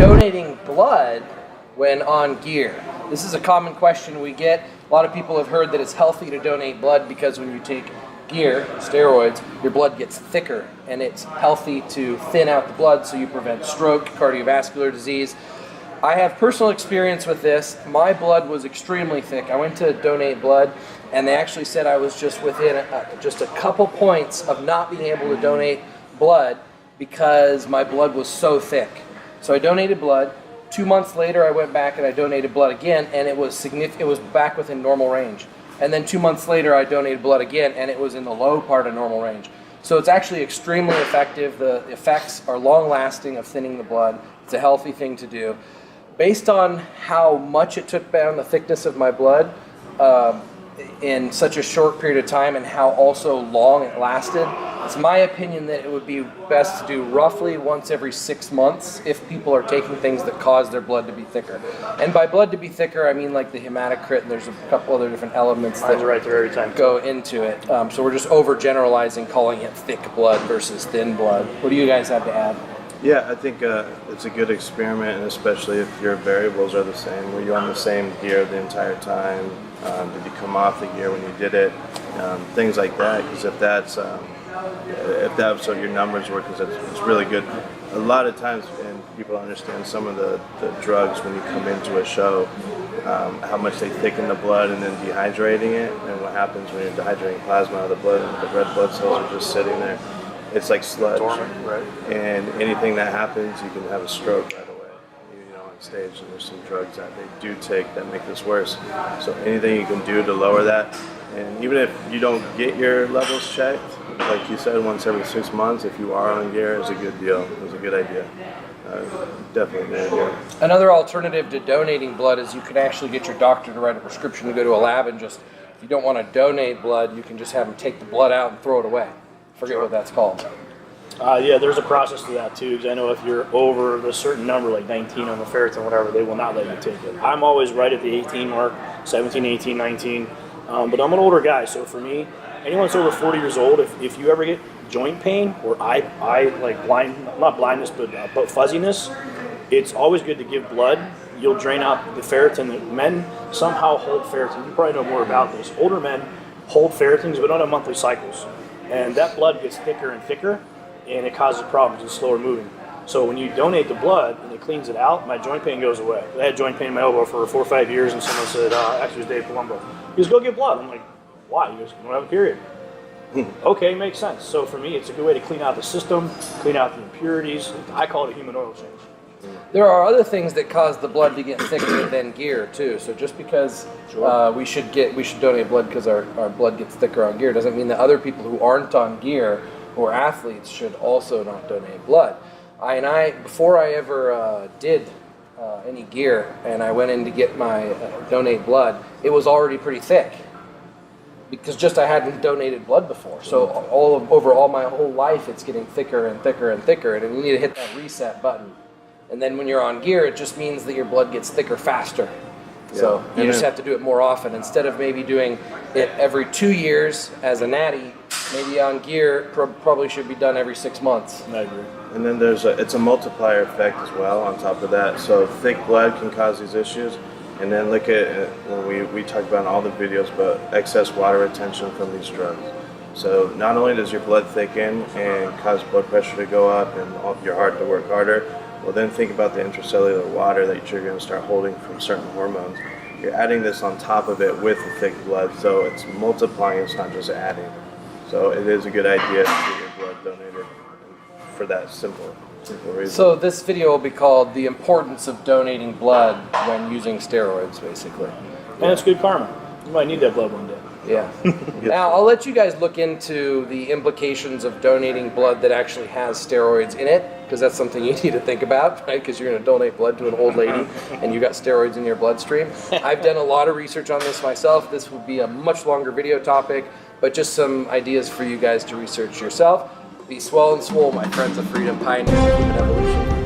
donating blood when on gear? This is a common question we get. A lot of people have heard that it's healthy to donate blood because when you take gear, steroids, your blood gets thicker, and it's healthy to thin out the blood so you prevent stroke, cardiovascular disease. I have personal experience with this. My blood was extremely thick. I went to donate blood, and they actually said I was just within just a couple points of not being able to donate blood because my blood was so thick. So I donated blood. 2 months later, I went back and I donated blood again, and it was significant. It was back within normal range. And then 2 months later, I donated blood again, and it was in the low part of normal range. So it's actually extremely effective. The effects are long-lasting of thinning the blood. It's a healthy thing to do. Based on how much it took down the thickness of my blood in such a short period of time and how also long it lasted, it's my opinion that it would be best to do roughly once every 6 months if people are taking things that cause their blood to be thicker. And by blood to be thicker, I mean like the hematocrit, and there's a couple other different elements that right there every time go into it. So we're just overgeneralizing, calling it thick blood versus thin blood. What do you guys have to add? Yeah, I think it's a good experiment, and especially if your variables are the same. Were you on the same gear the entire time? Did you come off the gear when you did it? Things like that, because if that's so your numbers work, because it's really good. A lot of times, and people don't understand some of the drugs when you come into a show, how much they thicken the blood and then dehydrating it, and what happens when you're dehydrating plasma out of the blood and the red blood cells are just sitting there. It's like sludge, right? And anything that happens, you can have a stroke right away. You know, on stage, and there's some drugs that they do take that make this worse. So anything you can do to lower that, and even if you don't get your levels checked, like you said, once every 6 months, if you are on gear, is a good deal. It's a good idea. Definitely an idea. Another alternative to donating blood is you can actually get your doctor to write a prescription to go to a lab and just, if you don't want to donate blood, you can just have them take the blood out and throw it away. Forget what that's called. Yeah, there's a process to that too, because I know if you're over a certain number, like 19 on the ferritin, whatever, they will not let you take it. I'm always right at the 18 mark, 17, 18, 19, but I'm an older guy, so for me, anyone that's over 40 years old, if you ever get joint pain or eye like not blindness, but fuzziness, it's always good to give blood. You'll drain out the ferritin. Men somehow hold ferritin. You probably know more about this. Older men hold ferritins, but don't have monthly cycles. And that blood gets thicker and thicker, and it causes problems. It's slower moving. So when you donate the blood and it cleans it out, my joint pain goes away. I had joint pain in my elbow for 4 or 5 years, and someone said, actually it was Dave Palumbo. He goes, go get blood. I'm like, why? He goes, you don't have a period. Okay, makes sense. So for me, it's a good way to clean out the system, clean out the impurities. I call it a human oil change. There are other things that cause the blood to get thicker than gear too. So just because we should donate blood because our blood gets thicker on gear doesn't mean that other people who aren't on gear, who are athletes, should also not donate blood. Before I ever did any gear and I went in to get my donate blood, it was already pretty thick because just I hadn't donated blood before. So over my whole life, it's getting thicker and thicker and thicker, and you need to hit that reset button. And then when you're on gear, it just means that your blood gets thicker faster. Yeah. So you just have to do it more often. Instead of maybe doing it every 2 years as a natty, maybe on gear probably should be done every 6 months. I agree. And then it's a multiplier effect as well on top of that. So thick blood can cause these issues. And then look at when we talk about in all the videos about excess water retention from these drugs. So not only does your blood thicken and cause blood pressure to go up and your heart to work harder, well, then think about the intracellular water that you're going to start holding from certain hormones. You're adding this on top of it with the thick blood, so it's multiplying, it's not just adding. So it is a good idea to get your blood donated for that simple reason. So this video will be called The Importance of Donating Blood When Using Steroids, basically. And it's good karma. You might need that blood one day. Yeah. Now, I'll let you guys look into the implications of donating blood that actually has steroids in it, because that's something you need to think about, right? Because you're going to donate blood to an old lady and you got steroids in your bloodstream. I've done a lot of research on this myself. This would be a much longer video topic, but just some ideas for you guys to research yourself. Be swell and swole, my friends of freedom, pioneers of human evolution.